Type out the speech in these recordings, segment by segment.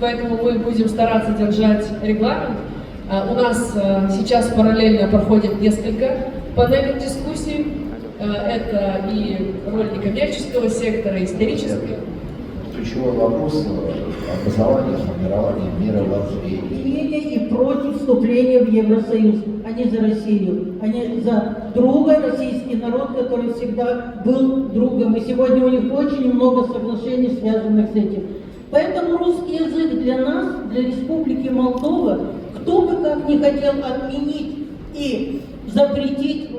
поэтому мы будем стараться держать регламент. У нас сейчас параллельно проходит несколько панельных дискуссий. Это и роль некоммерческого сектора, исторического. Ключевой вопрос образования, формирования мировоззрения. И против вступления в Евросоюз. Они за Россию. Они за друга, российский народ, который всегда был другом. И сегодня у них очень много соглашений, связанных с этим. Поэтому русский язык для нас, для Республики Молдова, кто бы как ни хотел отменить и запретить,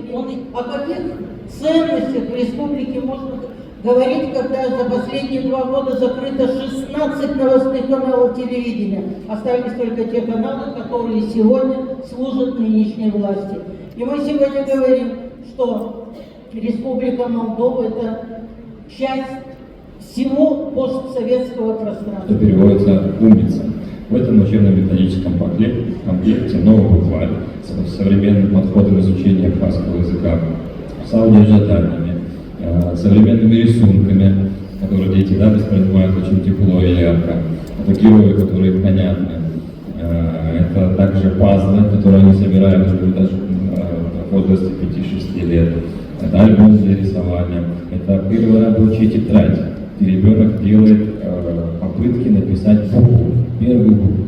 о каких ценностях в республике можно говорить, когда за последние 2 года закрыто 16 новостных каналов телевидения. Остались только те каналы, которые сегодня служат нынешней власти. И мы сегодня говорим, что Республика Молдова – это часть всего постсоветского пространства. Это переводится «умница». В этом учебно-методическом комплекте новый букварь с современным подходом изучения абхазского языка, с аудиозаданиями, современными рисунками, которые дети воспринимают очень тепло и ярко. Это герои, которые понятны. Это также пазлы, которые они собирают уже даже в возрасте 5-6 лет. Это альбом для рисования. Это первая рабочая тетрадь, где ребенок делает попытки написать букву, первую букву.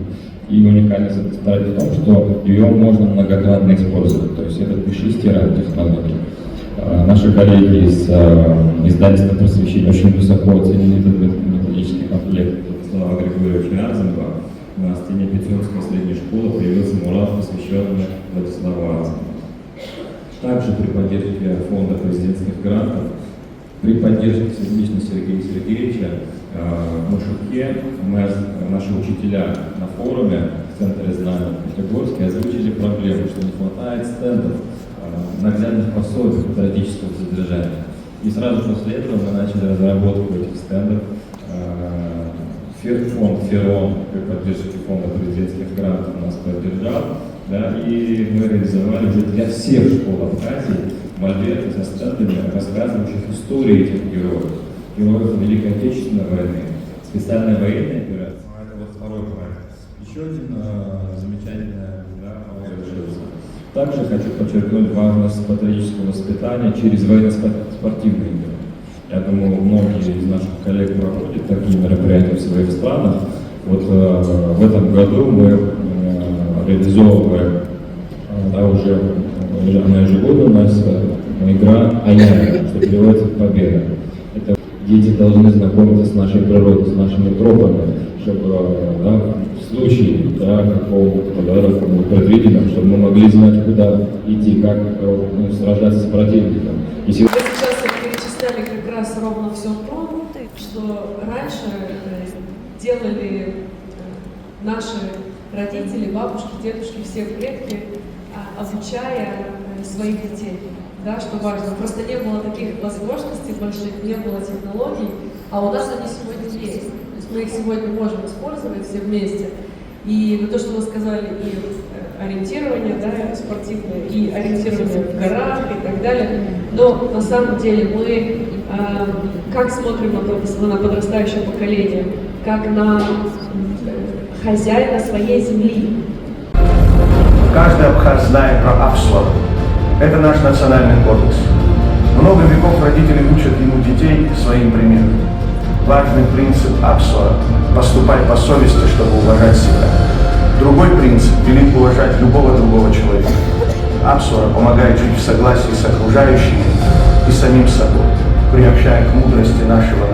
И уникальность этой тетради в том, что ее можно многократно использовать. То есть это пиши-стирай технология. Наши коллеги из издательства просвещения очень высоко оценили этот методический комплект Слава Григорьевича Арзенова. На стене Пятигорской средней школы появился мурал, посвященный Владиславу Арзенову. Также при поддержке фонда президентских грантов, при поддержке лично Сергея Сергеевича Машуке, наши учителя на форуме в Центре знаний в Пятигорске озвучили проблему, что не хватает стендов, наглядных пособий патриотического содержания. И сразу после этого мы начали разработку этих стендов. Фонд ФЕРОН при поддержке фонда президентских грантов нас поддержал, да, и мы реализовали уже для всех школ Абхазии мольберты со стендами, рассказывающих истории этих героев Великой Отечественной войны, специальной военной операции. Это вот второй проект. Еще один замечательный, да, решился. Также хочу подчеркнуть важность патриотического воспитания через военно-спортивные игры. Я думаю, многие из наших коллег проводят такие мероприятия в своих странах. Вот в этом году мы реализовываем, да, уже она ежегодно у нас игра «Аяна», что переводится в «Победа». Это дети должны знакомиться с нашей природой, с нашими тропами, чтобы, да, в случае, да, какого-то предвиденного, чтобы мы могли знать, куда идти, как сражаться с противником. Как раз ровно все то, что раньше делали наши родители, бабушки, дедушки, все предки, обучая своих детей. Да, что важно. Просто не было таких возможностей больших, не было технологий, а у нас они сегодня есть. То есть мы их сегодня можем использовать все вместе. И вот то, что вы сказали, и ориентирование, да, спортивное, и ориентирование в горах и так далее. Но на самом деле мы как смотрим на подрастающее поколение, как на хозяина своей земли. Каждый абхаз знает про Апсуа. Это наш национальный кодекс. Много веков родители учат ему детей своим примером. Важный принцип Апсуа – поступай по совести, чтобы уважать себя. Другой принцип – велит уважать любого другого человека. Апсуа помогает жить в согласии с окружающими и самим собой, приобщая к мудрости нашего